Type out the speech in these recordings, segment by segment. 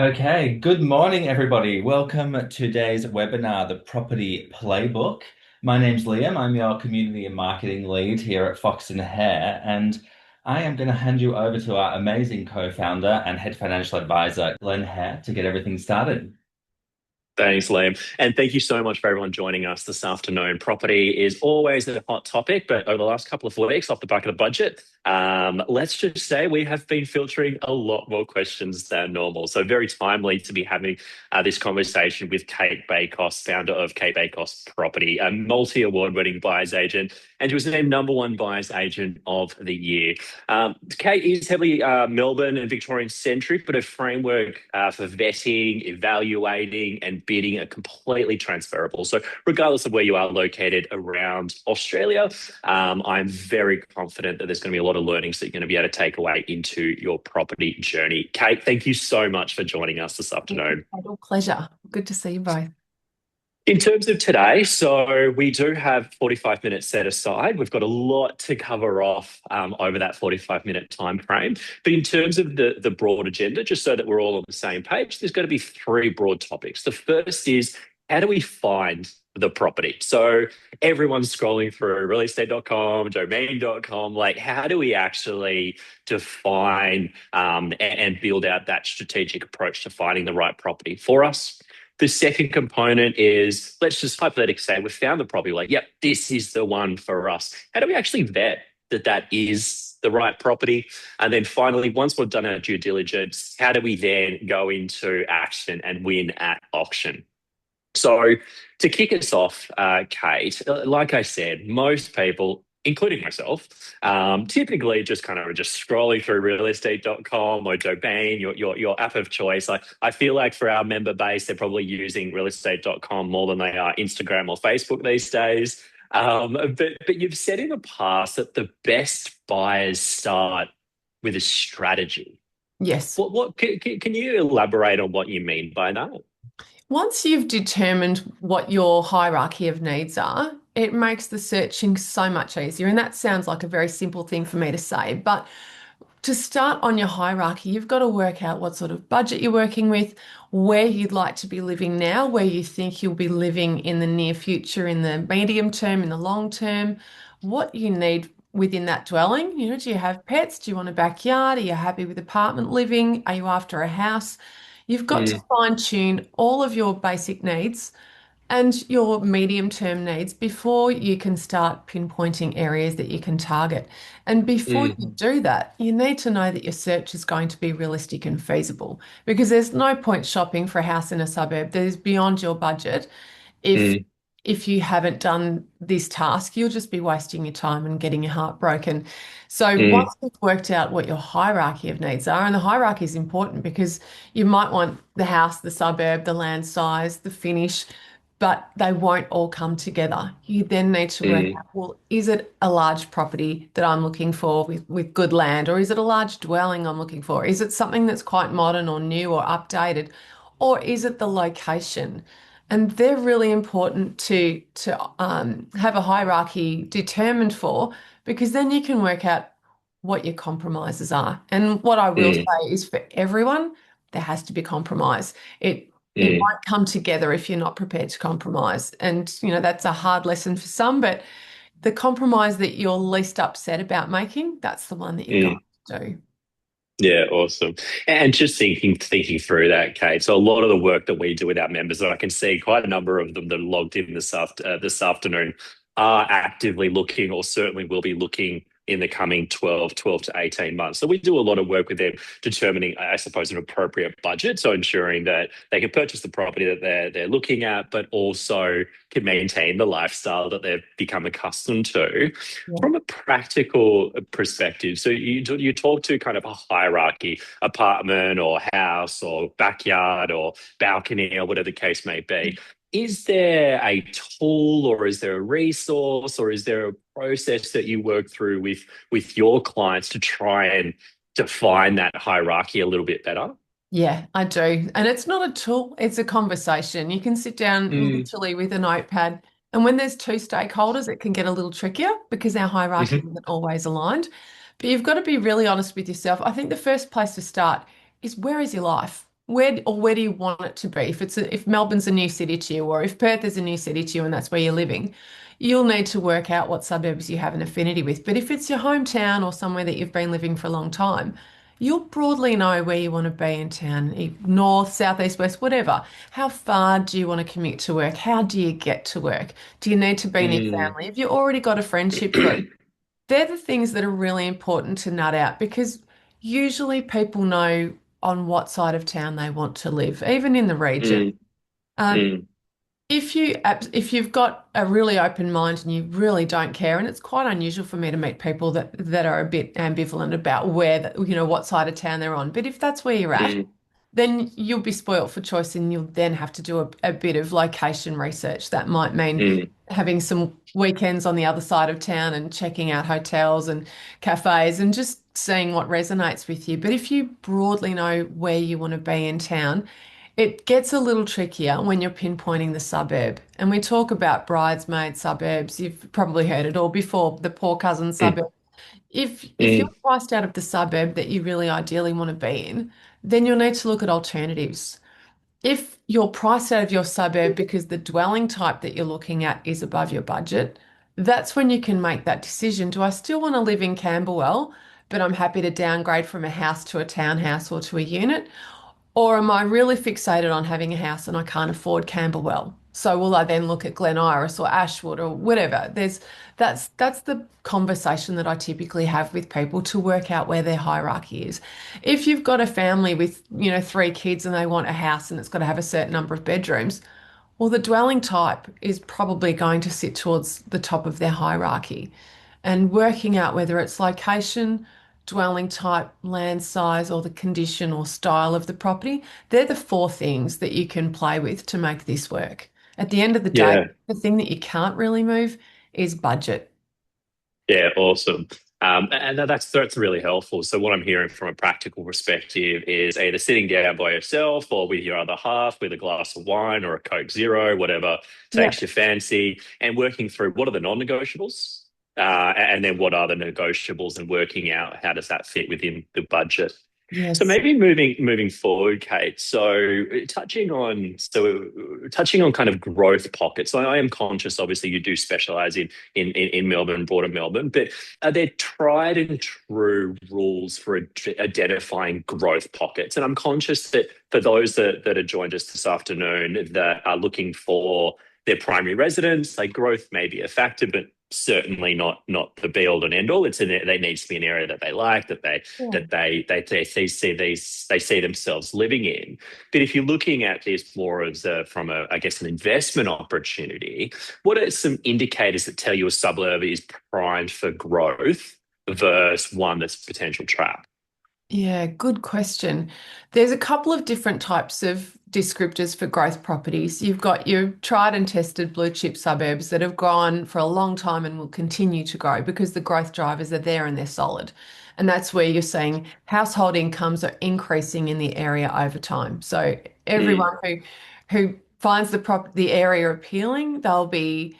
Okay, good morning, everybody. Welcome to today's webinar, The Property Playbook. My name's Liam. I'm your community and marketing lead here at Fox and Hare, and I am going to hand you over to our amazing co-founder and head financial advisor, Glen Hare, to get everything started. Thanks, Liam. And thank you so much for everyone joining us this afternoon. Property is always a hot topic, but over the last couple of weeks, off the back of the budget, let's just say we have been filtering a lot more questions than normal. So, very timely to be having this conversation with Cate Bakos, founder of Cate Bakos Property, a multi award winning buyer's agent, and she was named number one buyer's agent of the year. Kate is heavily Melbourne and Victorian centric, but her framework for vetting, evaluating, and bidding are completely transferable. So, regardless of where you are located around Australia, I'm very confident that there's going to be a lot of learnings that you're going to be able to take away into your property journey. Kate, thank you so much for joining us this afternoon. Total pleasure. Good to see you both. In terms of today, so we do have 45 minutes set aside. We've got a lot to cover off over that 45-minute time frame. But in terms of the broad agenda, just so that we're all on the same page, there's going to be three broad topics. The first is how do we find the property? So everyone's scrolling through realestate.com, domain.com. Like, how do we actually define and build out that strategic approach to finding the right property for us? The second component is let's just hypothetically say we found the property, like, yep, this is the one for us. How do we actually vet that that is the right property? And then finally, once we've done our due diligence, how do we then go into action and win at auction? So to kick us off, Kate, like I said, most people, including myself, typically just kind of just scrolling through realestate.com or Domain, your app of choice. I feel like for our member base, they're probably using realestate.com more than they are Instagram or Facebook these days. But you've said in the past that the best buyers start with a strategy. Yes. What can you elaborate on what you mean by that? Once you've determined what your hierarchy of needs are, it makes the searching so much easier. And that sounds like a very simple thing for me to say, but to start on your hierarchy, you've got to work out what sort of budget you're working with, where you'd like to be living now, where you think you'll be living in the near future, in the medium term, in the long term, what you need within that dwelling. Do you have pets? Do you want a backyard? Are you happy with apartment living? Are you after a house? You've got to Mm, fine tune all of your basic needs and your medium term needs before you can start pinpointing areas that you can target. And before you mm, do that, you need to know that your search is going to be realistic and feasible because there's no point shopping for a house in a suburb that is beyond your budget if mm, if you haven't done this task, you'll just be wasting your time and getting your heart broken. So once mm, you've worked out what your hierarchy of needs are, and the hierarchy is important because you might want the house, the suburb, the land size, the finish, but they won't all come together. You then need to work mm, out, well, is it a large property that I'm looking for with good land, or is it a large dwelling I'm looking for? Is it something that's quite modern or new or updated, or is it the location? And they're really important to have a hierarchy determined for because then you can work out what your compromises are. And what I will mm, say is for everyone, there has to be compromise. It mm. won't come together if you're not prepared to compromise. And that's a hard lesson for some, but the compromise that you're least upset about making, that's the one that you've got Mm. to do. Yeah, awesome. And just thinking through that, Kate. So a lot of the work that we do with our members, and I can see quite a number of them that are logged in this afternoon, are actively looking, or certainly will be looking in the coming 12 to 18 months. So we do a lot of work with them determining, I suppose, an appropriate budget. So ensuring that they can purchase the property that they're looking at, but also can maintain the lifestyle that they've become accustomed to. Yeah. From a practical perspective, so you talk to kind of a hierarchy, apartment or house or backyard or balcony or whatever the case may be. Is there a tool or is there a resource or is there a process that you work through with your clients to try and define that hierarchy a little bit better? Yeah, I do. And it's not a tool, it's a conversation. You can sit down Mm, literally with a notepad. And when there's two stakeholders, it can get a little trickier because our hierarchy mhm, isn't always aligned. But you've got to be really honest with yourself. I think the first place to start is where is your life? where do you want it to be? If Melbourne's a new city to you, or if Perth is a new city to you and that's where you're living, you'll need to work out what suburbs you have an affinity with. But if it's your hometown or somewhere that you've been living for a long time, you'll broadly know where you want to be in town, north, south, east, west, whatever. How far do you want to commute to work? How do you get to work? Do you need to be near Mm. family? Have you already got a friendship group? They're the things that are really important to nut out because usually people know on what side of town they want to live, even in the region. Mm. Um, Mm. if you've got a really open mind and you really don't care, and it's quite unusual for me to meet people that are a bit ambivalent about what side of town they're on. But if that's where you're at, Mm. then you'll be spoilt for choice and you'll then have to do a bit of location research. That might mean Mm. having some weekends on the other side of town and checking out hotels and cafes and just seeing what resonates with you. But if you broadly know where you want to be in town, it gets a little trickier when you're pinpointing the suburb. And we talk about bridesmaid suburbs. You've probably heard it all before, the poor cousin Mm. suburb. If you're Mm. priced out of the suburb that you really ideally want to be in, then you'll need to look at alternatives. If you're priced out of your suburb because the dwelling type that you're looking at is above your budget, that's when you can make that decision. Do I still want to live in Camberwell, but I'm happy to downgrade from a house to a townhouse or to a unit? Or am I really fixated on having a house and I can't afford Camberwell? So will I then look at Glen Iris or Ashwood or whatever? That's the conversation that I typically have with people to work out where their hierarchy is. If you've got a family with, 3 kids and they want a house and it's got to have a certain number of bedrooms, well, the dwelling type is probably going to sit towards the top of their hierarchy. And working out whether it's location, dwelling type, land size, or the condition or style of the property, they're the four things that you can play with to make this work. At the end of the day, Yeah. the thing that you can't really move is budget. Yeah, awesome. And that's really helpful. So what I'm hearing from a practical perspective is either sitting down by yourself or with your other half with a glass of wine or a Coke Zero, whatever Yeah. takes your fancy, and working through what are the non-negotiables, and then what are the negotiables, and working out how does that fit within the budget. So Yes. maybe moving forward, Kate. So touching on kind of growth pockets. I am conscious, obviously, you do specialize in Melbourne, broader Melbourne, but are there tried and true rules for identifying growth pockets? And I'm conscious that for those that have joined us this afternoon that are looking for their primary residence, like growth may be a factor, but certainly not the be all and end all. They needs to be an area that they like, Yeah. that they see themselves living in. But if you're looking at this more as from I guess, an investment opportunity, what are some indicators that tell you a suburb is primed for growth versus one that's a potential trap? Yeah, good question. There's a couple of different types of descriptors for growth properties. You've got your tried and tested blue chip suburbs that have grown for a long time and will continue to grow because the growth drivers are there and they're solid. And that's where you're seeing household incomes are increasing in the area over time. So Mm. everyone who finds the area appealing, they'll be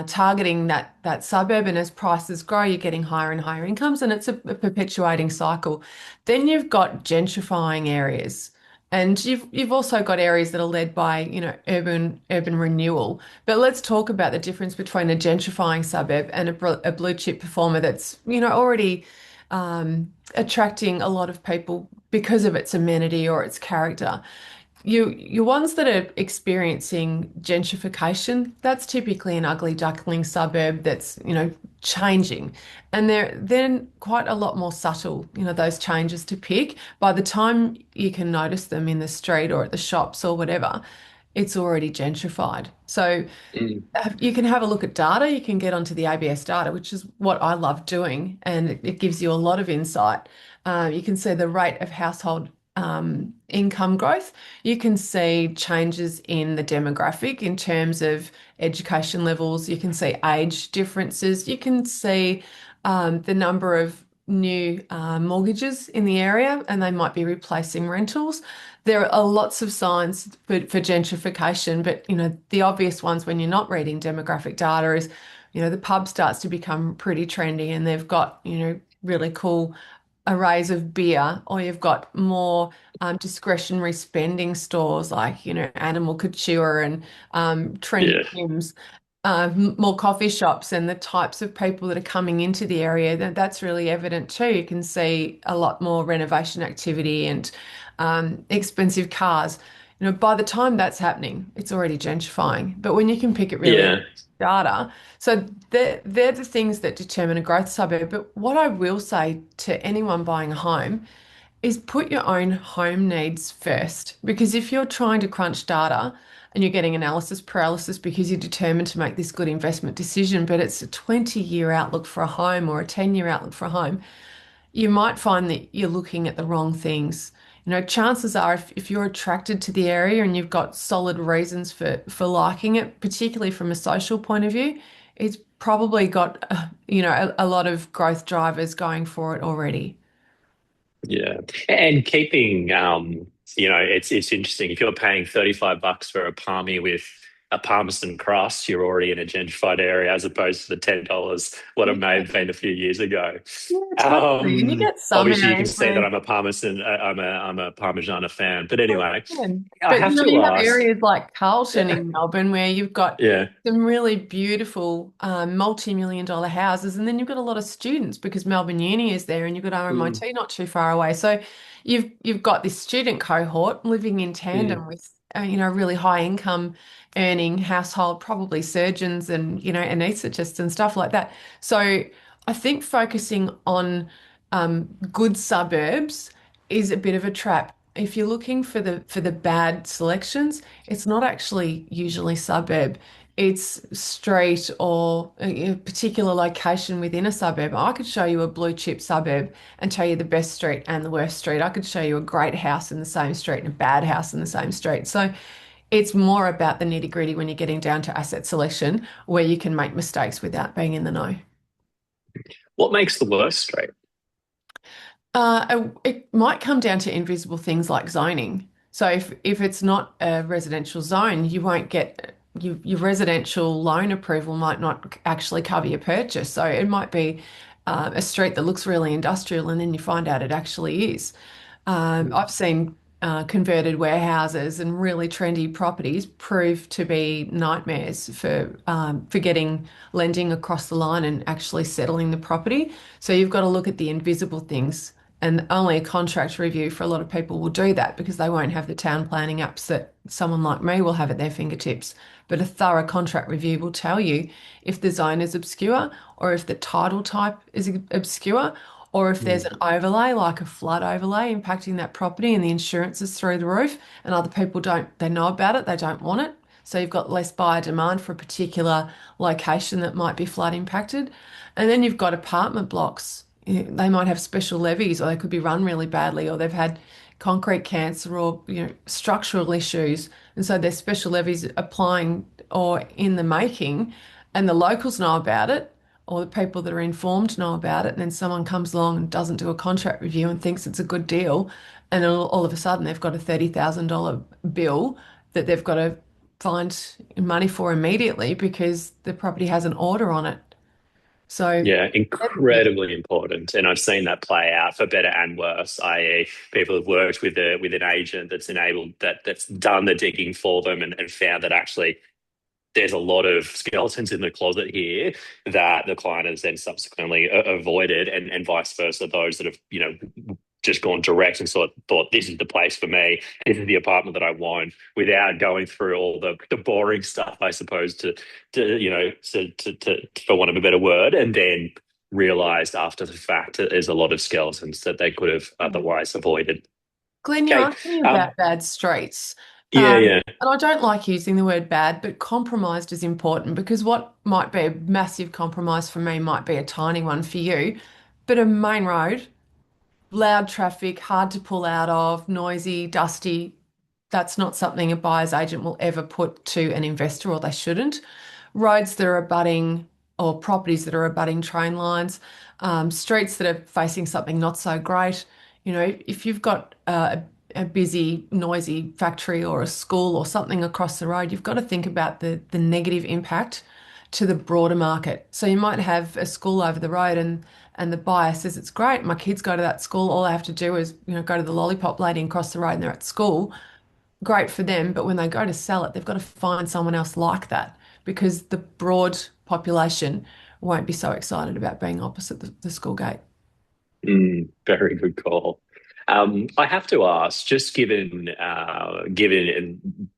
targeting that suburb, and as prices grow, you're getting higher and higher incomes, and it's a perpetuating cycle. Then you've got gentrifying areas, and you've also got areas that are led by urban renewal. But let's talk about the difference between a gentrifying suburb and a blue chip performer that's already attracting a lot of people because of its amenity or its character. Your ones that are experiencing gentrification, that's typically an ugly duckling suburb that's, changing. And they're then quite a lot more subtle, those changes to pick. By the time you can notice them in the street or at the shops or whatever, it's already gentrified. So Mm. you can have a look at data. You can get onto the ABS data, which is what I love doing, and it gives you a lot of insight. You can see the rate of household income growth. You can see changes in the demographic in terms of education levels. You can see age differences. You can see the number of new mortgages in the area, and they might be replacing rentals. There are lots of signs for gentrification, but the obvious ones when you're not reading demographic data is, the pub starts to become pretty trendy and they've got, really cool arrays of beer, or you've got more discretionary spending stores like, Animal Couture and Trendy Yeah. Gyms, more coffee shops, and the types of people that are coming into the area, that's really evident too. You can see a lot more renovation activity and expensive cars. By the time that's happening, it's already gentrifying. But when you can pick it really Yeah. data, so they're the things that determine a growth suburb. But what I will say to anyone buying a home is put your own home needs first. Because if you're trying to crunch data and you're getting analysis paralysis because you're determined to make this good investment decision, but it's a 20-year outlook for a home or a 10-year outlook for a home, you might find that you're looking at the wrong things. Chances are if you're attracted to the area and you've got solid reasons for liking it, particularly from a social point of view, it's probably got, a lot of growth drivers going for it already. Yeah. And keeping, it's interesting. If you're paying $35 for a palmy with a Parmesan crust, you're already in a gentrified area as opposed to the $10 what it may Yeah, have been a few years ago. yeah, totally. And you get some Obviously, you can areas see that where I'm a Parmesan, I'm a Parmigiana fan. But anyway, yeah. I But have to you have ask. areas like Carlton Yeah. in Melbourne where you've got Yeah. some really beautiful multi-million dollar houses, and then you've got a lot of students because Melbourne Uni is there, and you've got Mm, RMIT not too far away. So you've got this student cohort living in mm, tandem with really high income earning household, probably surgeons and anesthetists and stuff like that. So I think focusing on good suburbs is a bit of a trap. If you're looking for the bad selections, it's not actually usually suburb. It's street or a particular location within a suburb. I could show you a blue chip suburb and tell you the best street and the worst street. I could show you a great house in the same street and a bad house in the same street. So it's more about the nitty gritty when you're getting down to asset selection, where you can make mistakes without being in the know. what makes the worst street? It might come down to invisible things like zoning. So if it's not a residential zone, you won't get your residential loan approval might not actually cover your purchase. So it might be a street that looks really industrial, and then you find out it actually is. I've seen converted warehouses and really trendy properties prove to be nightmares for getting lending across the line and actually settling the property. So you've got to look at the invisible things. And only a contract review for a lot of people will do that because they won't have the town planning apps that someone like me will have at their fingertips. But a thorough contract review will tell you if the zone is obscure, or if the title type is obscure, or if there's Mm, an overlay, like a flood overlay impacting that property and the insurance is through the roof and other people they know about it, they don't want it. So you've got less buyer demand for a particular location that might be flood impacted. And then you've got apartment blocks. They might have special levies, or they could be run really badly, or they've had concrete cancer, or structural issues. And so there's special levies applying or in the making, and the locals know about it, or the people that are informed know about it, and then someone comes along and doesn't do a contract review and thinks it's a good deal, and all of a sudden they've got a $30,000 bill that they've got to find money for immediately because the property has an order on it. So yeah, they're the things. incredibly important. And I've seen that play out for better and worse, i.e., people have worked with an agent that's enabled that's done the digging for them and found that actually there's a lot of skeletons in the closet here that the client has then subsequently avoided, and vice versa. Those that have, just gone direct and thought this is the place for me, this is the apartment that I want, without going through all the boring stuff, I suppose, to for want of a better word, and then realized after the fact that there's a lot of skeletons that they could have otherwise avoided. Glenn, you Okay. asked me Um, about bad streets. yeah, yeah. And I don't like using the word bad, but compromised is important because what might be a massive compromise for me might be a tiny one for you. But a main road, loud traffic, hard to pull out of, noisy, dusty, that's not something a buyer's agent will ever put to an investor, or they shouldn't. Roads that are abutting, or properties that are abutting train lines, streets that are facing something not so great. If you've got a busy, noisy factory or a school or something across the road, you've got to think about the negative impact to the broader market. So you might have a school over the road, and the buyer says it's great. My kids go to that school. All I have to do is, go to the lollipop lady and cross the road and they're at school. Great for them. But when they go to sell it, they've got to find someone else like that because the broad population won't be so excited about being opposite the school gate. Very good call. I have to ask, just given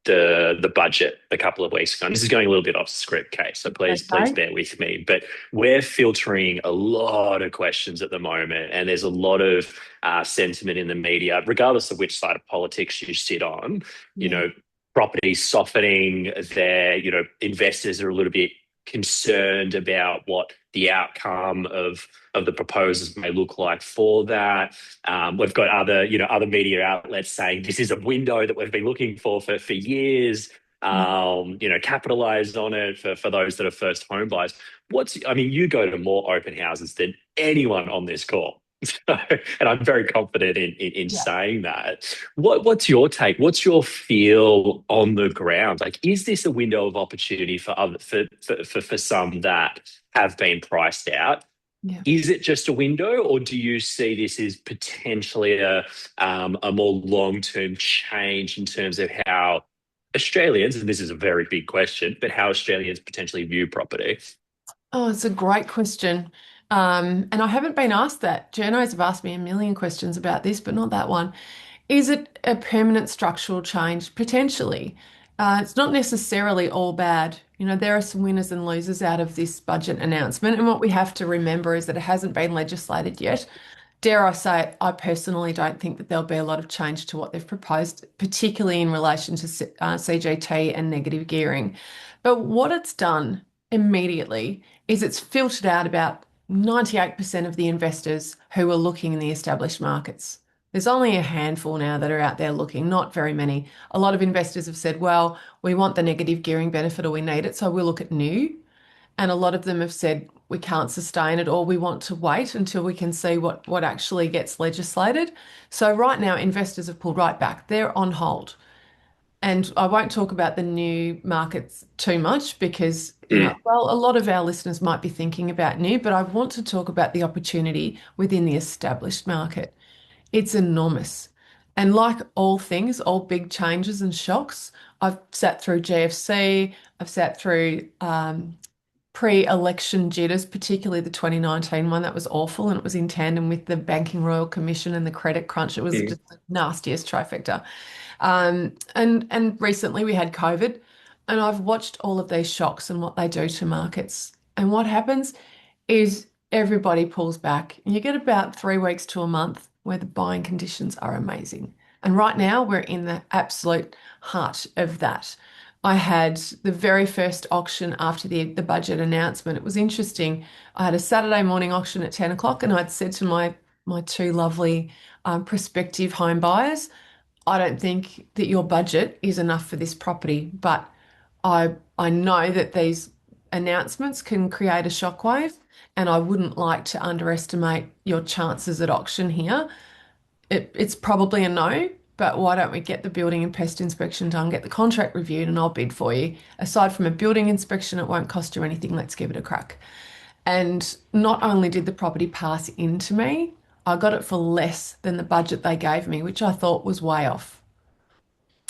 the budget a couple of weeks ago, and this is going a little bit off script, Kate, so please Okay. bear with me. But we're filtering a lot of questions at the moment, and there's a lot of sentiment in the media, regardless of which side of politics you sit on. You Yeah. know, property softening. Investors are a little bit concerned about what the outcome of the proposals may look like for that. We've got other media outlets saying this is a window that we've been looking for years. Capitalize on it for those that are first home buyers. You go to more open houses than anyone on this call. And I'm very confident in Yeah. saying that. What's your take? What's your feel on the ground? Like, is this a window of opportunity for some that have been priced out? Yeah. Is it just a window, or do you see this as potentially a more long-term change in terms of how Australians, and this is a very big question, but how Australians potentially view property? Oh, it's a great question. And I haven't been asked that. Journos have asked me a million questions about this, but not that one. Is it a permanent structural change? Potentially. It's not necessarily all bad. There are some winners and losers out of this budget announcement. And what we have to remember is that it hasn't been legislated yet. Dare I say it, I personally don't think that there'll be a lot of change to what they've proposed, particularly in relation to CGT and negative gearing. But what it's done immediately is it's filtered out about 98% of the investors who are looking in the established markets. There's only a handful now that are out there looking, not very many. A lot of investors have said, well, we want the negative gearing benefit or we need it, so we'll look at new. And a lot of them have said we can't sustain it or we want to wait until we can see what actually gets legislated. So right now, investors have pulled right back. They're on hold. And I won't talk about the new markets too much because, Mm, well, a lot of our listeners might be thinking about new, but I want to talk about the opportunity within the established market. It's enormous. And like all things, all big changes and shocks, I've sat through GFC, I've sat through pre-election jitters, particularly the 2019 one that was awful, and it was in tandem with the Banking Royal Commission and the credit crunch. It was mm, just the nastiest trifecta. And recently we had COVID, and I've watched all of these shocks and what they do to markets. And what happens is everybody pulls back. And you get about 3 weeks to a month where the buying conditions are amazing. And right now we're in the absolute heart of that. I had the very first auction after the budget announcement. It was interesting. I had a Saturday morning auction at 10 o'clock, and I'd said to my two lovely prospective home buyers, I don't think that your budget is enough for this property, but I know that these announcements can create a shockwave, and I wouldn't like to underestimate your chances at auction here. It's probably a no, but why don't we get the building and pest inspection done, get the contract reviewed, and I'll bid for you. Aside from a building inspection, it won't cost you anything. Let's give it a crack. And not only did the property pass into me, I got it for less than the budget they gave me, which I thought was way off.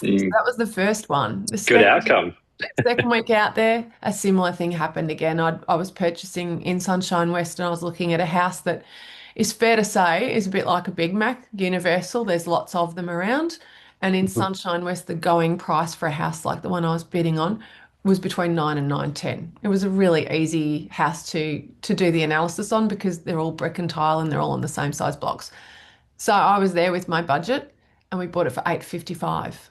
So mm. that was the first one. The Good second outcome. Second week out there, a similar thing happened again. I was purchasing in Sunshine West and I was looking at a house that is fair to say is a bit like a Big Mac, universal. There's lots of them around. And in Sunshine West, the going price for a house like the one I was bidding on was between 9 and 9.10. It was a really easy house to do the analysis on because they're all brick and tile and they're all on the same size blocks. So I was there with my budget and we bought it for 855.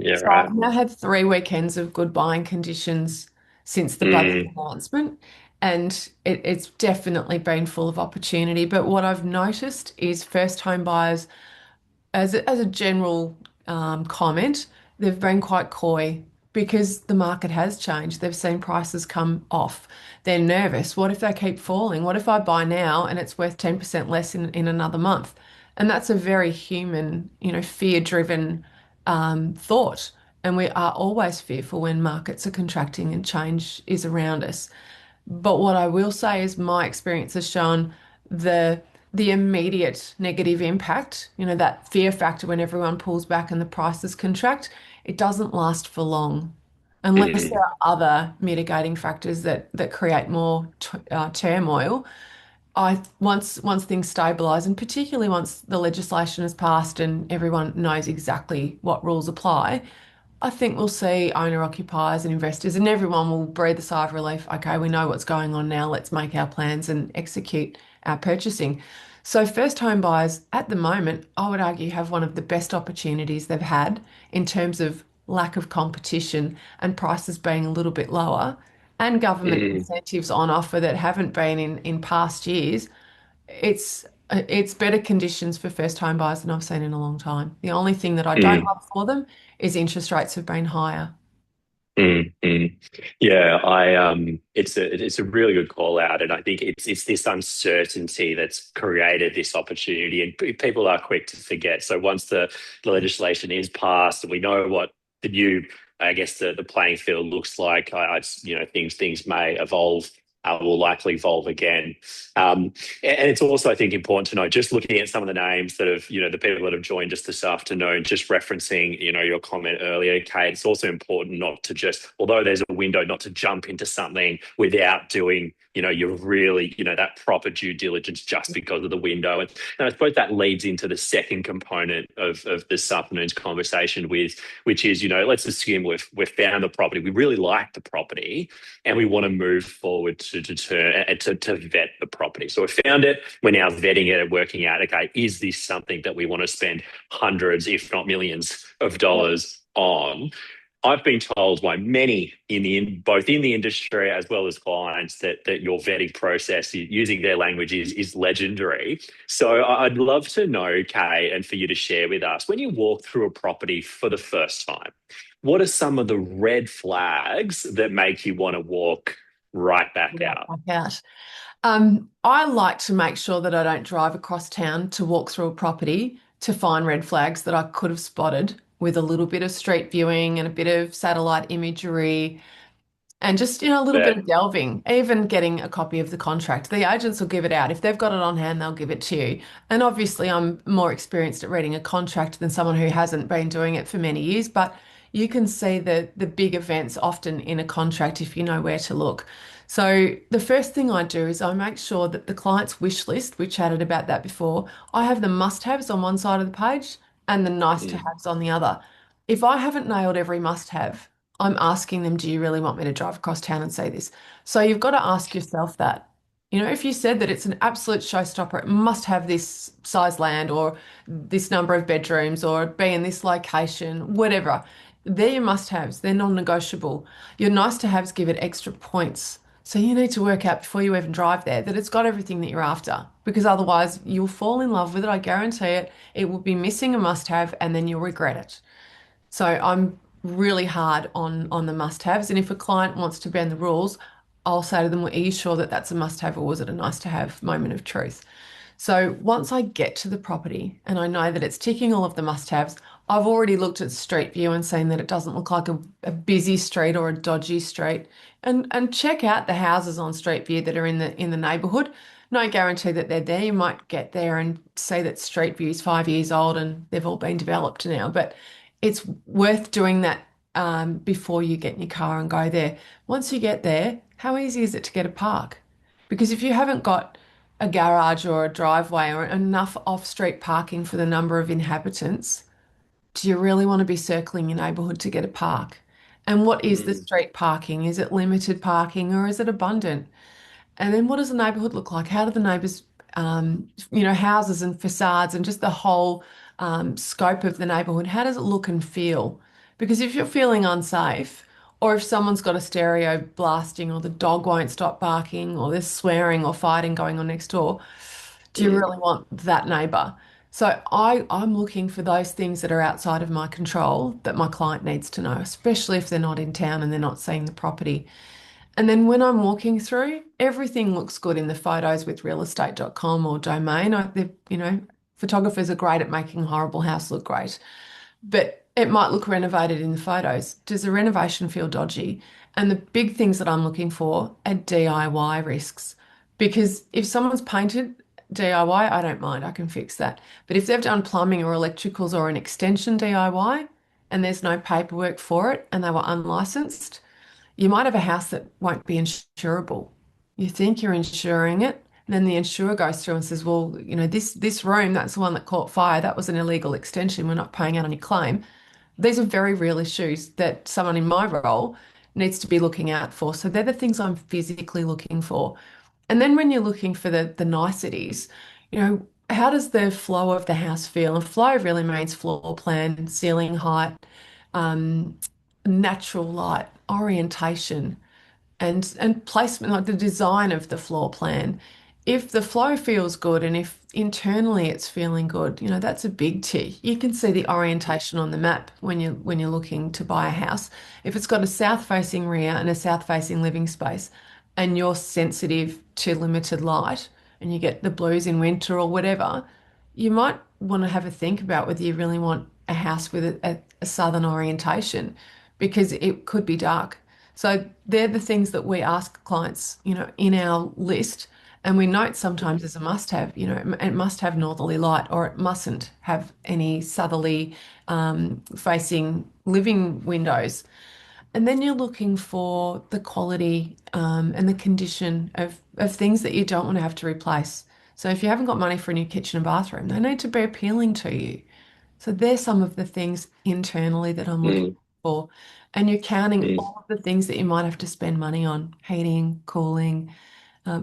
Yeah, So right. I've now had 3 weekends of good buying conditions since the budget Mm, announcement, and it's definitely been full of opportunity. But what I've noticed is first home buyers, as a general comment, they've been quite coy because the market has changed. They've seen prices come off. They're nervous. What if they keep falling? What if I buy now and it's worth 10% less in another month? And that's a very human, fear-driven thought. And we are always fearful when markets are contracting and change is around us. But what I will say is my experience has shown the the immediate negative impact, that fear factor when everyone pulls back and the prices contract, it doesn't last for long unless there Mm, are other mitigating factors that create more turmoil. I once things stabilize, and particularly once the legislation is passed and everyone knows exactly what rules apply, I think we'll see owner occupiers and investors, and everyone will breathe a sigh of relief. Okay, we know what's going on now. Let's make our plans and execute our purchasing. So, first home buyers at the moment, I would argue, have one of the best opportunities they've had in terms of lack of competition and prices being a little bit lower and government mm, incentives on offer that haven't been in past years. It's better conditions for first home buyers than I've seen in a long time. The only thing that I don't mm. love for them is interest rates have been higher. Mm, mm. Yeah, it's a really good call out, and I think it's this uncertainty that's created this opportunity, and people are quick to forget. So once the legislation is passed, and we know what the new, I guess the playing field looks like, things may evolve. Will likely evolve again. And it's also, I think, important to know, just looking at some of the names that have, the people that have joined us this afternoon, just referencing, your comment earlier, Kate, it's also important not to just, although there's a window, not to jump into something without doing, you're really, that proper due diligence just because of the window. And I suppose that leads into the second component of this afternoon's conversation which is, let's assume we've found the property. We really like the property and we want to move forward to vet the property. So we found it, we're now vetting it and working out, okay, is this something that we want to spend hundreds, if not millions of dollars on? I've been told by many both in the industry as well as clients that your vetting process, using their language, is legendary. So I'd love to know, Kay, and for you to share with us, when you walk through a property for the first time, what are some of the red flags that make you want to walk right back Right out? back out. I like to make sure that I don't drive across town to walk through a property to find red flags that I could have spotted with a little bit of street viewing and a bit of satellite imagery and just, a little bit But of delving, even getting a copy of the contract. The agents will give it out. If they've got it on hand, they'll give it to you. And obviously, I'm more experienced at reading a contract than someone who hasn't been doing it for many years, but you can see the big events often in a contract if you know where to look. So the first thing I do is I make sure that the client's wish list, we chatted about that before, I have the must-haves on one side of the page and the mm, nice-to-haves on the other. If I haven't nailed every must-have, I'm asking them, do you really want me to drive across town and say this? So you've got to ask yourself that. If you said that it's an absolute showstopper, it must have this size land or this number of bedrooms or be in this location, whatever. They're your must-haves. They're non-negotiable. Your nice-to-haves give it extra points. So you need to work out before you even drive there that it's got everything that you're after, because otherwise you'll fall in love with it. I guarantee it. It will be missing a must-have and then you'll regret it. So I'm really hard on the must-haves. And if a client wants to bend the rules, I'll say to them, well, are you sure that that's a must-have or was it a nice-to-have moment of truth? So once I get to the property and I know that it's ticking all of the must-haves, I've already looked at Street View and seen that it doesn't look like a busy street or a dodgy street. And check out the houses on Street View that are in the neighborhood. No guarantee that they're there. You might get there and see that Street View is 5 years old and they've all been developed now. But it's worth doing that before you get in your car and go there. Once you get there, how easy is it to get a park? Because if you haven't got a garage or a driveway or enough off-street parking for the number of inhabitants, do you really want to be circling your neighbourhood to get a park? And what is the mm, street parking? Is it limited parking or is it abundant? And then what does the neighborhood look like? How do the neighbors, houses and facades and just the whole scope of the neighborhood, how does it look and feel? Because if you're feeling unsafe, or if someone's got a stereo blasting, or the dog won't stop barking, or there's swearing or fighting going on next door, do you mm. really want that neighbor? So I'm looking for those things that are outside of my control that my client needs to know, especially if they're not in town and they're not seeing the property. And then when I'm walking through, everything looks good in the photos with realestate.com or Domain. Photographers are great at making a horrible house look great. But It might look renovated in the photos. Does the renovation feel dodgy? And the big things that I'm looking for are DIY risks. Because if someone's painted DIY, I don't mind, I can fix that. But if they've done plumbing or electricals or an extension DIY and there's no paperwork for it and they were unlicensed, you might have a house that won't be insurable. You think you're insuring it, and then the insurer goes through and says, well, this room, that's the one that caught fire. That was an illegal extension. We're not paying out on your claim. These are very real issues that someone in my role needs to be looking out for. So they're the things I'm physically looking for. And then when you're looking for the niceties, how does the flow of the house feel? And flow really means floor plan, ceiling height, um, natural light, orientation and placement, like the design of the floor plan. If the flow feels good and if internally it's feeling good, that's a big tick. You can see the orientation on the map when you're looking to buy a house. If it's got a south-facing rear and a south-facing living space, and you're sensitive to limited light, and you get the blues in winter or whatever, you might want to have a think about whether you really want a house with a southern orientation because it could be dark. So they're the things that we ask clients, in our list. And we note sometimes as a must have, it must have northerly light or it mustn't have any southerly facing living windows. And then you're looking for the quality and the condition of things that you don't want to have to replace. So if you haven't got money for a new kitchen and bathroom, they need to be appealing to you. So there's some of the things internally that I'm looking Mm, for. And you're counting mm, all of the things that you might have to spend money on, heating, cooling.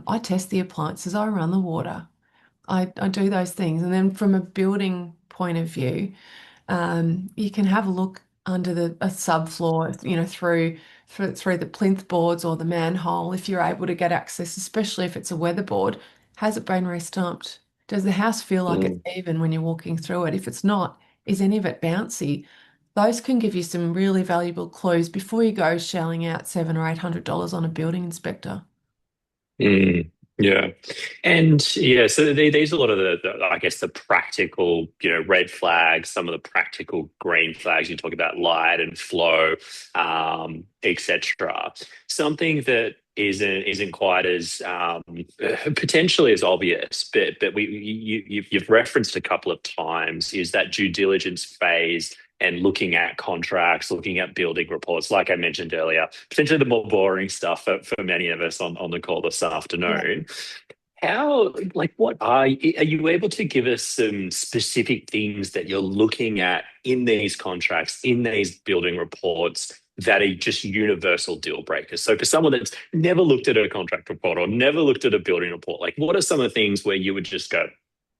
I test the appliances, I run the water. I do those things. And then from a building point of view, you can have a look under a subfloor, through the plinth boards or the manhole if you're able to get access, especially if it's a weatherboard. Has it been restumped? Does the house feel like it's mm. even when you're walking through it? If it's not, is any of it bouncy? Those can give you some really valuable clues before you go shelling out $700 or $800 on a building inspector. Mm, yeah. And yeah, so these are a lot of I guess, the practical, red flags, some of the practical green flags. You talk about light and flow, etc. Something that isn't quite as potentially as obvious, but you've referenced a couple of times is that due diligence phase and looking at contracts, looking at building reports, like I mentioned earlier, potentially the more boring stuff for many of us on the call this Yeah. afternoon. What are you able to give us some specific things that you're looking at in these contracts, in these building reports that are just universal deal breakers? So for someone that's never looked at a contract report or never looked at a building report, like what are some of the things where you would just go,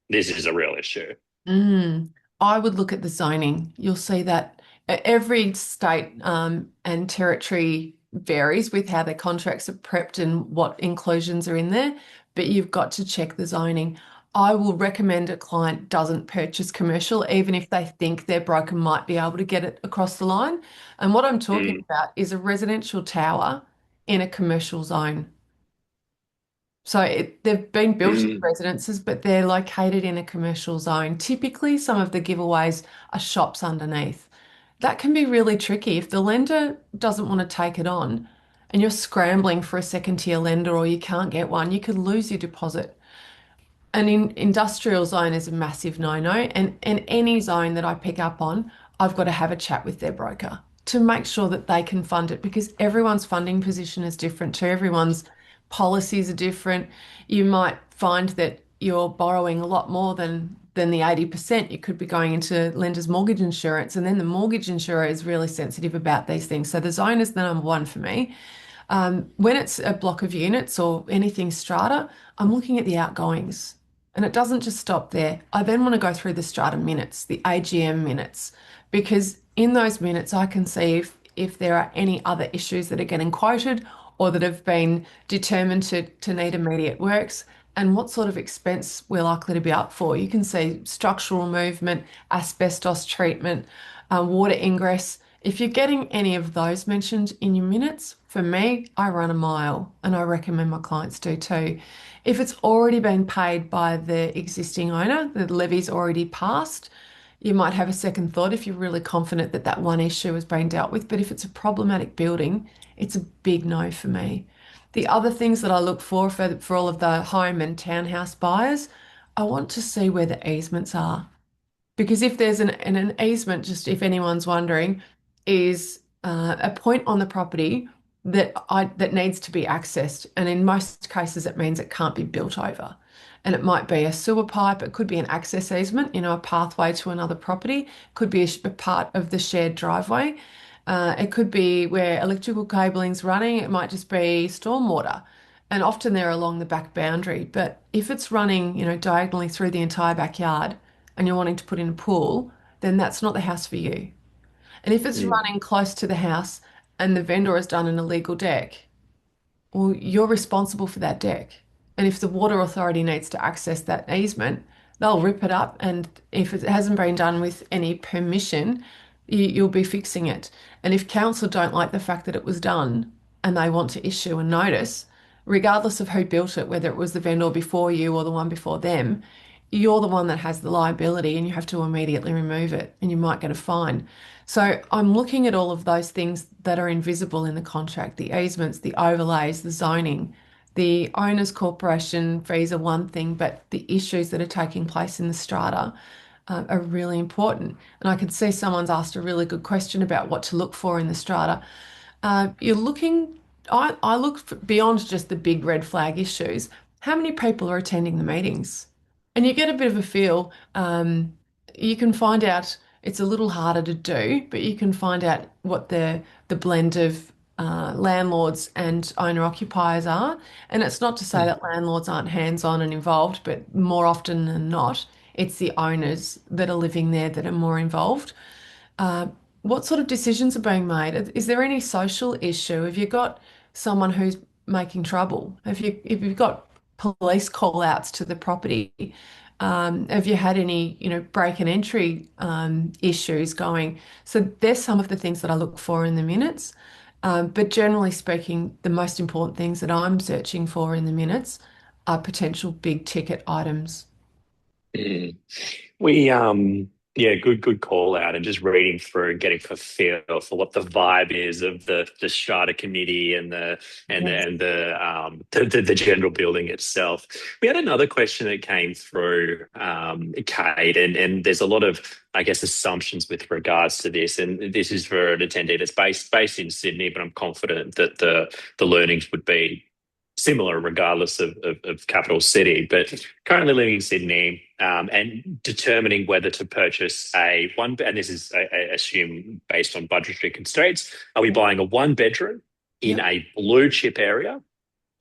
this is a real issue? Mm, I would look at the zoning. You'll see that every state and territory varies with how their contracts are prepped and what inclusions are in there, but you've got to check the zoning. I will recommend a client doesn't purchase commercial, even if they think their broker might be able to get it across the line. And what I'm talking Mm, about is a residential tower in a commercial zone. So they've been built as mm, residences, but they're located in a commercial zone. Typically, some of the giveaways are shops underneath. That can be really tricky. If the lender doesn't want to take it on and you're scrambling for a second tier lender or you can't get one, you could lose your deposit. An industrial zone is a massive no-no, and any zone that I pick up on, I've got to have a chat with their broker to make sure that they can fund it because everyone's funding position is different too. Everyone's policies are different. You might find that you're borrowing a lot more than the 80%. You could be going into lender's mortgage insurance, and then the mortgage insurer is really sensitive about these things. So the zone is the number one for me. When it's a block of units or anything strata, I'm looking at the outgoings. And it doesn't just stop there. I then want to go through the strata minutes, the AGM minutes, because in those minutes I can see if there are any other issues that are getting quoted or that have been determined to need immediate works and what sort of expense we're likely to be up for. You can see structural movement, asbestos treatment, water ingress. If you're getting any of those mentioned in your minutes, for me, I run a mile and I recommend my clients do too. If it's already been paid by the existing owner, the levy's already passed, You might have a second thought if you're really confident that that one issue is being dealt with. But if it's a problematic building, it's a big no for me. The other things that I look for all of the home and townhouse buyers, I want to see where the easements are. Because if there's an easement, just if anyone's wondering, is a point on the property that needs to be accessed. And in most cases, it means it can't be built over. And it might be a sewer pipe, it could be an access easement, a pathway to another property, could be a part of the shared driveway. It could be where electrical cabling's running, it might just be stormwater. And often they're along the back boundary. But if it's running, diagonally through the entire backyard, and you're wanting to put in a pool, then that's not the house for you. And if it's Mm, running close to the house and the vendor has done an illegal deck, well, you're responsible for that deck. And if the water authority needs to access that easement, they'll rip it up. And if it hasn't been done with any permission, you'll be fixing it. And if council don't like the fact that it was done and they want to issue a notice, regardless of who built it, whether it was the vendor before you or the one before them, you're the one that has the liability and you have to immediately remove it and you might get a fine. So I'm looking at all of those things that are invisible in the contract, the easements, the overlays, the zoning. The owner's corporation fees are one thing, but the issues that are taking place in the strata are really important. And I can see someone's asked a really good question about what to look for in the strata. You're looking, I beyond just the big red flag issues. How many people are attending the meetings? And you get a bit of a feel. You can find out it's a little harder to do, but you can find out what the blend of landlords and owner occupiers are. And it's not to say mm, that landlords aren't hands-on and involved, but more often than not, it's the owners that are living there that are more involved. Uh, what sort of decisions are being made? Is there any social issue? Have you got someone who's making trouble? Have you got police call outs to the property? Have you had any, break and entry issues going? So there's some of the things that I look for in the minutes. But generally speaking, the most important things that I'm searching for in the minutes are potential big ticket items. mm. We yeah, good call out, and just reading through and getting a feel for what the vibe is of the strata committee and Yes. the general building itself. We had another question that came through, Kate, and there's a lot of, I guess, assumptions with regards to this, and this is for an attendee that's based in Sydney, but I'm confident that the learnings would be similar regardless of capital city, but currently living in Sydney, and determining whether to purchase a one, and this is, I assume, based on budgetary constraints. Are we Yep. buying a one bedroom in Yep. a blue chip area,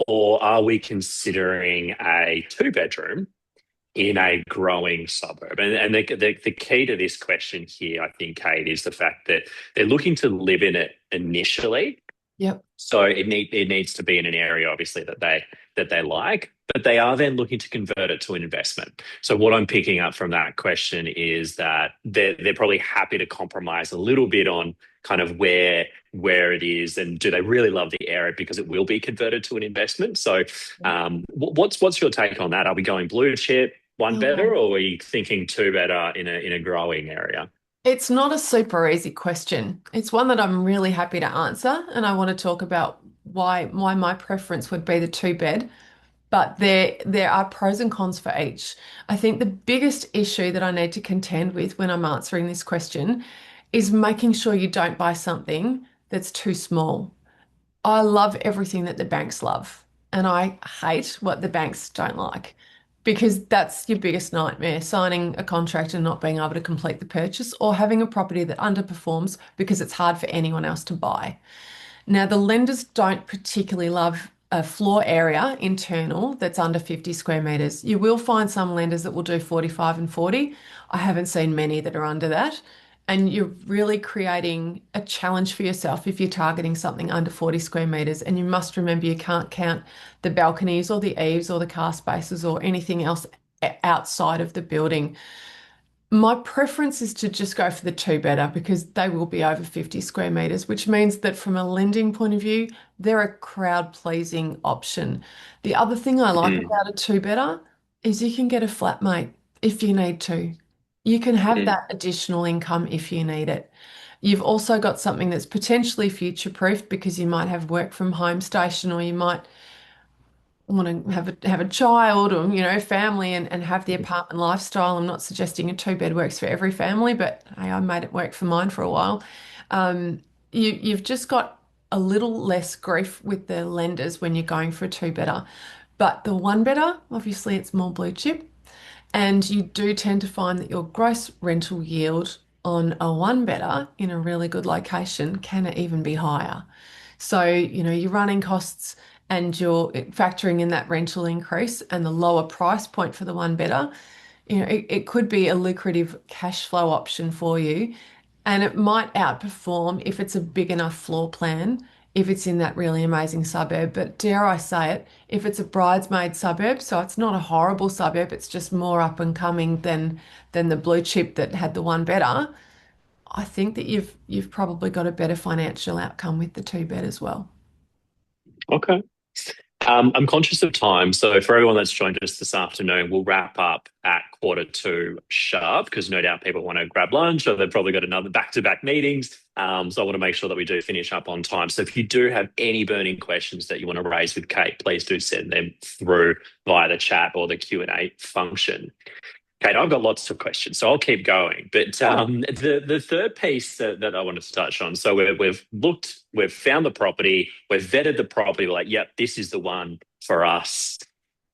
or are we considering a two bedroom in a growing suburb? And the key to this question here, I think, Kate, is the fact that they're looking to live in it initially, Yep. so it needs to be in an area, obviously, that they like, but they are then looking to convert it to an investment. So what I'm picking up from that question is that they're probably happy to compromise a little bit on kind of where it is, and do they really love the area because it will be converted to an investment. So what's your take on that? Are we going blue chip, one better, Oh. or are you thinking two better in a growing area? It's not a super easy question. It's one that I'm really happy to answer, and I want to talk about why my preference would be the two bed. But there are pros and cons for each. I think the biggest issue that I need to contend with when I'm answering this question is making sure you don't buy something that's too small. I love everything that the banks love, and I hate what the banks don't like because that's your biggest nightmare, signing a contract and not being able to complete the purchase or having a property that underperforms because it's hard for anyone else to buy. Now, the lenders don't particularly love a floor area internal that's under 50 square meters. You will find some lenders that will do 45 and 40. I haven't seen many that are under that. And you're really creating a challenge for yourself if you're targeting something under 40 square meters. And you must remember you can't count the balconies or the eaves or the car spaces or anything else outside of the building. My preference is to just go for the two better because they will be over 50 square meters, which means that from a lending point of view, they're a crowd pleasing option. The other thing I like Mm, about a two better is you can get a flatmate if you need to. You can have Mm. that additional income if you need it. You've also got something that's potentially future-proofed because you might have work from home station, or you might want to have a child, or family, and have the apartment lifestyle. I'm not suggesting a two-bed works for every family, but hey, I made it work for mine for a while. Um, you've just got a little less grief with the lenders when you're going for a two-bedder. But the one-bedder, obviously it's more blue chip. And you do tend to find that your gross rental yield on a one bedder in a really good location can even be higher. So, your running costs and you're factoring in that rental increase and the lower price point for the one bedder, it could be a lucrative cash flow option for you. And it might outperform if it's a big enough floor plan, if it's in that really amazing suburb. But dare I say it, if it's a bridesmaid suburb, so it's not a horrible suburb, it's just more up and coming than the blue chip that had the one better. I think that you've probably got a better financial outcome with the two bed as well. Okay. I'm conscious of time, so for everyone that's joined us this afternoon, we'll wrap up at 1:45 sharp because no doubt people want to grab lunch or they've probably got another back-to-back meetings. So I want to make sure that we do finish up on time. So if you do have any burning questions that you want to raise with Kate, please do send them through via the chat or the Q&A function. Kate, I've got lots of questions, so I'll keep going. But the third piece that I wanted to touch on, so we've found the property, we've vetted the property, we're like, yep, this is the one for us.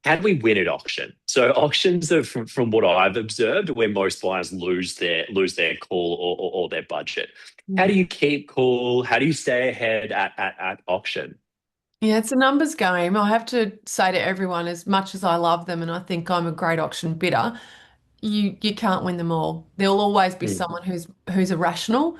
How do we win at auction? So auctions are from what I've observed, where most buyers lose their cool or their budget. How do Mm. you keep cool? How do you stay ahead at auction? Yeah, it's a numbers game. I have to say to everyone, as much as I love them and I think I'm a great auction bidder, you can't win them all. There'll always be Mm, someone who's irrational,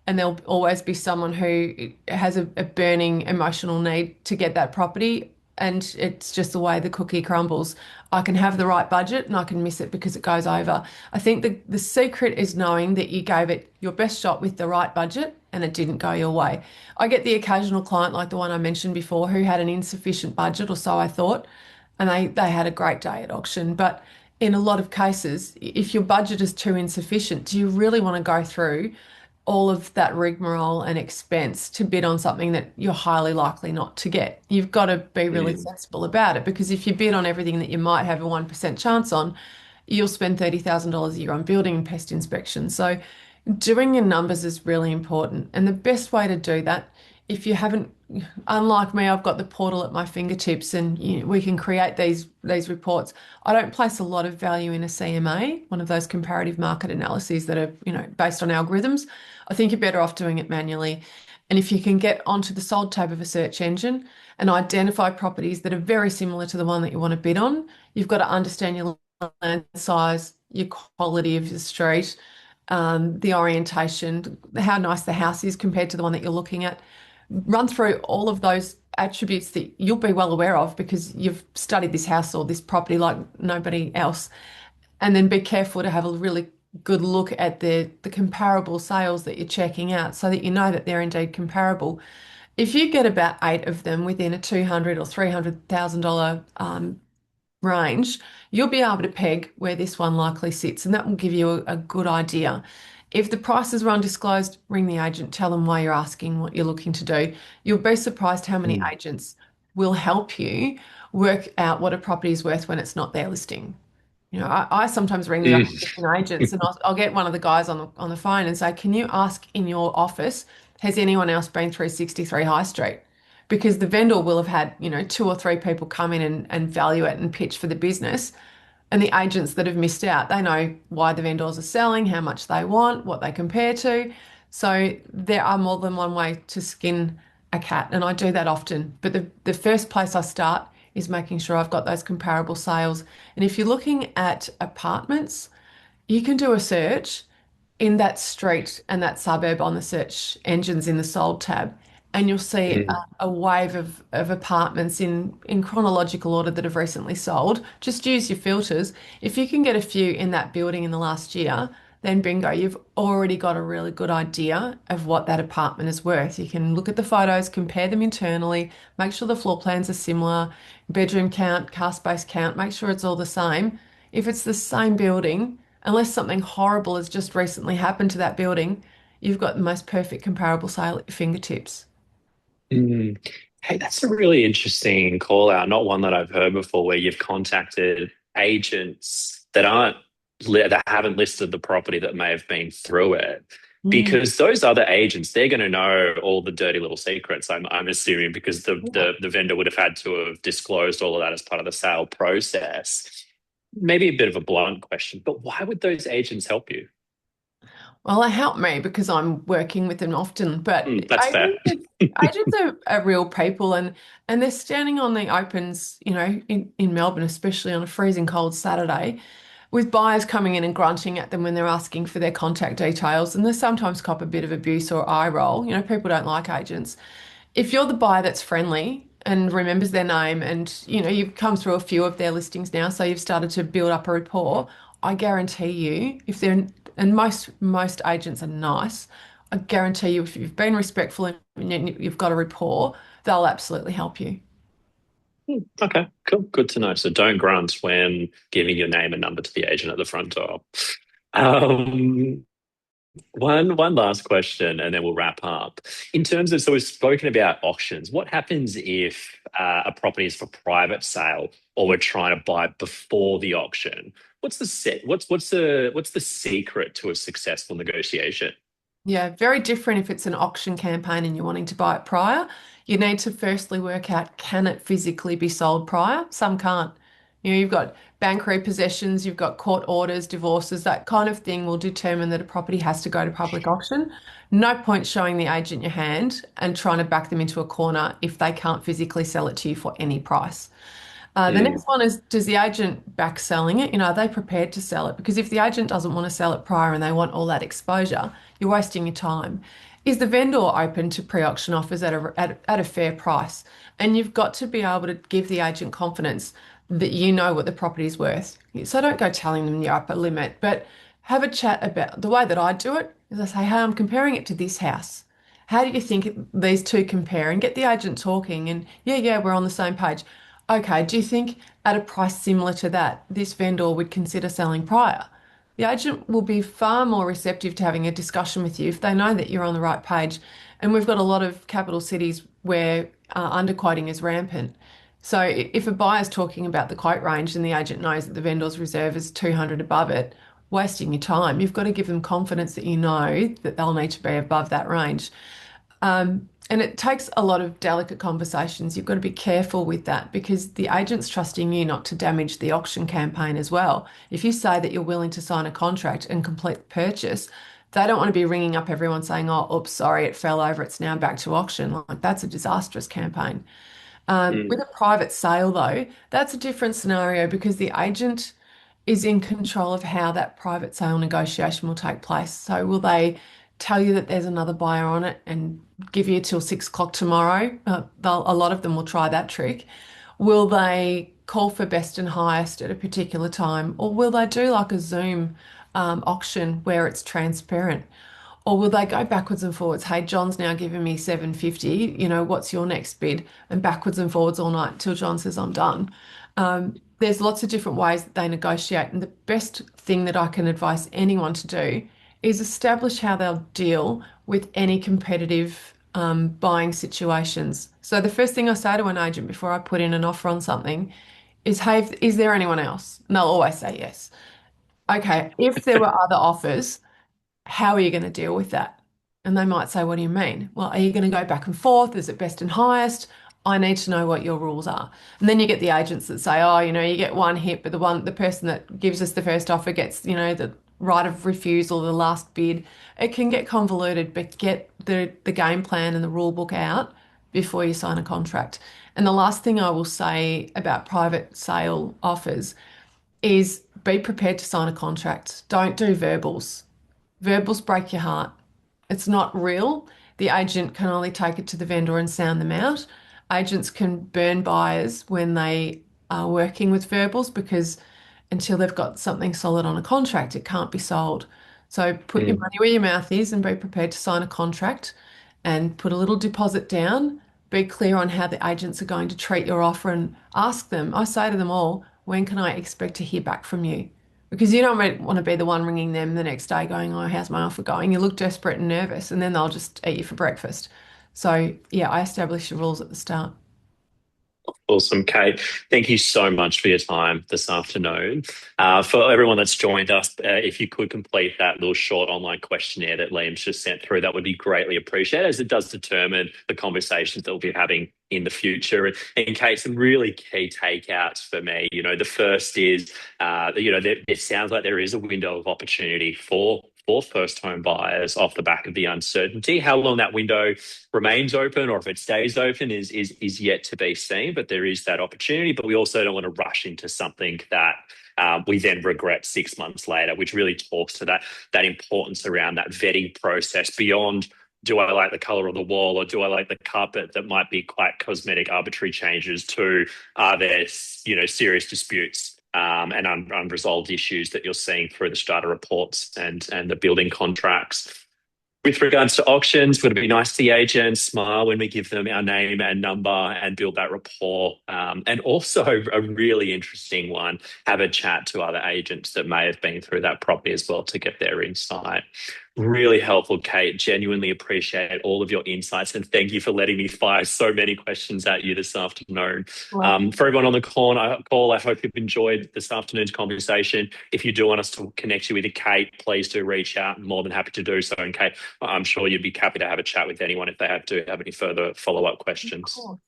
and there'll always be someone who has a burning emotional need to get that property, and it's just the way the cookie crumbles. I can have the right budget and I can miss it because it goes over. I think the secret is knowing that you gave it your best shot with the right budget and it didn't go your way. I get the occasional client like the one I mentioned before who had an insufficient budget, or so I thought, and they had a great day at auction. But in a lot of cases, if your budget is too insufficient, do you really want to go through all of that rigmarole and expense to bid on something that you're highly likely not to get? You've got to be really mm, sensible about it, because if you bid on everything that you might have a 1% chance on, you'll spend $30,000 a year on building and pest inspection. So doing your numbers is really important. And the best way to do that, if you haven't, unlike me, I've got the portal at my fingertips, and we can create these reports. I don't place a lot of value in a CMA, one of those comparative market analyses that are, based on algorithms. I think you're better off doing it manually. And if you can get onto the sold tab of a search engine and identify properties that are very similar to the one that you want to bid on, you've got to understand your land size, your quality of your street, the orientation, how nice the house is compared to the one that you're looking at. Run through all of those attributes that you'll be well aware of because you've studied this house or this property like nobody else. And then be careful to have a really good look at the comparable sales that you're checking out so that you know that they're indeed comparable. If you get about eight of them within a 200 or $300,000 range, you'll be able to peg where this one likely sits, and that will give you a good idea. If the prices are undisclosed, ring the agent, tell them why you're asking, what you're looking to do. You'll be surprised how many mm, agents will help you work out what a property is worth when it's not their listing. I sometimes ring a couple of mm, different agents, and I'll get one of the guys on the phone and say, "Can you ask in your office, has anyone else been through 63 High Street?" Because the vendor will have had, two or three people come in and value it and pitch for the business. And the agents that have missed out, they know why the vendors are selling, how much they want, what they compare to. So there are more than one way to skin a cat, and I do that often. But the first place I start is making sure I've got those comparable sales. And if you're looking at apartments, you can do a search in that street and that suburb on the search engines in the sold tab, and you'll see mm, a wave of apartments in chronological order that have recently sold. Just use your filters. If you can get a few in that building in the last year, then bingo, you've already got a really good idea of what that apartment is worth. You can look at the photos, compare them internally, make sure the floor plans are similar, bedroom count, car space count, make sure it's all the same. If it's the same building unless something horrible has just recently happened to that building, you've got the most perfect comparable sale at your fingertips. Mm. Hey, that's a really interesting call out. Not one that I've heard before, where you've contacted agents that haven't listed the property that may have been through it, Mm. because those other agents, they're going to know all the dirty little secrets. I'm assuming, because Yeah. the vendor would have had to have disclosed all of that as part of the sale process. Maybe a bit of a blunt question, but why would those agents help you? Well, they help me because I'm working with them often, but That's fair. agents are real people, and they're standing on the opens, in Melbourne, especially on a freezing cold Saturday, with buyers coming in and grunting at them when they're asking for their contact details, and they sometimes cop a bit of abuse or eye roll. People don't like agents. If you're the buyer that's friendly and remembers their name and you've come through a few of their listings now, so you've started to build up a rapport, I guarantee you, if they're and most agents are nice, I guarantee you, if you've been respectful and you've got a rapport, they'll absolutely help you. Okay, cool. Good to know. So don't grunt when giving your name and number to the agent at the front door. Um, one last question, and then we'll wrap up. In terms of, so we've spoken about auctions. What happens if a property is for private sale, or we're trying to buy before the auction? What's the set? What's the secret to a successful negotiation? Yeah, very different if it's an auction campaign and you're wanting to buy it prior. You need to firstly work out, can it physically be sold prior? Some can't. You've got bank repossessions, you've got court orders, divorces, that kind of thing will determine that a property has to go to public auction. No point showing the agent your hand and trying to back them into a corner if they can't physically sell it to you for any price. The Mm, next one is, does the agent back selling it? Are they prepared to sell it? Because if the agent doesn't want to sell it prior and they want all that exposure, you're wasting your time. Is the vendor open to pre-auction offers at a fair price? And you've got to be able to give the agent confidence that you know what the property is worth. So don't go telling them your upper limit, but have a chat about the way that I do it is I say, hey, I'm comparing it to this house. How do you think these two compare? And get the agent talking. And yeah, we're on the same page. Okay, do you think at a price similar to that, this vendor would consider selling prior? The agent will be far more receptive to having a discussion with you if they know that you're on the right page. And we've got a lot of capital cities where underquoting is rampant. So if a buyer's talking about the quote range and the agent knows that the vendor's reserve is 200 above it, wasting your time. You've got to give them confidence that you know that they'll need to be above that range. And it takes a lot of delicate conversations. You've got to be careful with that because the agent's trusting you not to damage the auction campaign as well. If you say that you're willing to sign a contract and complete the purchase, they don't want to be ringing up everyone saying, oh, oops, sorry, it fell over. It's now back to auction. Like that's a disastrous campaign. With mm, a private sale, though, that's a different scenario because the agent is in control of how that private sale negotiation will take place. So, will they tell you that there's another buyer on it and give you till 6 o'clock tomorrow? A lot of them will try that trick. Will they call for best and highest at a particular time? Or will they do like a Zoom auction where it's transparent? Or will they go backwards and forwards? Hey, John's now giving me 750. What's your next bid? And backwards and forwards all night until John says I'm done. There's lots of different ways that they negotiate. And the best thing that I can advise anyone to do is establish how they'll deal with any competitive buying situations. So the first thing I say to an agent before I put in an offer on something is, hey, is there anyone else? And they'll always say yes. Okay, if there were other offers, how are you going to deal with that? And they might say, what do you mean? Well, are you going to go back and forth? Is it best and highest? I need to know what your rules are. And then you get the agents that say, oh, you get one hit, but the person that gives us the first offer gets, the right of refusal, the last bid. It can get convoluted, but get the game plan and the rule book out before you sign a contract. And the last thing I will say about private sale offers is be prepared to sign a contract. Don't do verbals. Verbals break your heart. It's not real. The agent can only take it to the vendor and sound them out. Agents can burn buyers when they are working with verbals because until they've got something solid on a contract, it can't be sold. So put your mm. money where your mouth is and be prepared to sign a contract and put a little deposit down. Be clear on how the agents are going to treat your offer and ask them. I say to them all, when can I expect to hear back from you? because you don't want to be the one ringing them the next day going, oh, how's my offer going? You look desperate and nervous, and then they'll just eat you for breakfast. So, yeah, I established the rules at the start. Awesome, Kate. Thank you so much for your time this afternoon. For everyone that's joined us, if you could complete that little short online questionnaire that Liam's just sent through, that would be greatly appreciated, as it does determine the conversations that we'll be having in the future. And Kate, some really key takeouts for me. The first is, it sounds like there is a window of opportunity for first home buyers off the back of the uncertainty. How long that window remains open or if it stays open is yet to be seen, but there is that opportunity. But we also don't want to rush into something that we then regret 6 months later, which really talks to that importance around that vetting process beyond, do I like the color of the wall or do I like the carpet, that might be quite cosmetic, arbitrary changes, to are there serious disputes and unresolved issues that you're seeing through the strata reports and the building contracts. With regards to auctions, would it be nice to the agents, smile when we give them our name and number and build that rapport? And also a really interesting one, have a chat to other agents that may have been through that property as well to get their insight. Really helpful, Kate. Genuinely appreciate all of your insights and thank you for letting me fire so many questions at you this afternoon. Well, For everyone on the call, I hope you've enjoyed this afternoon's conversation. If you do want us to connect you with a Kate, please do reach out. I'm more than happy to do so. And Kate, I'm sure you'd be happy to have a chat with anyone if they have any further follow-up of questions. course.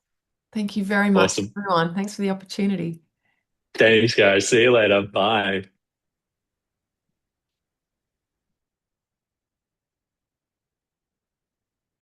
Thank you very much, Awesome. everyone. Thanks for the opportunity. Thanks, guys. See you later. Bye.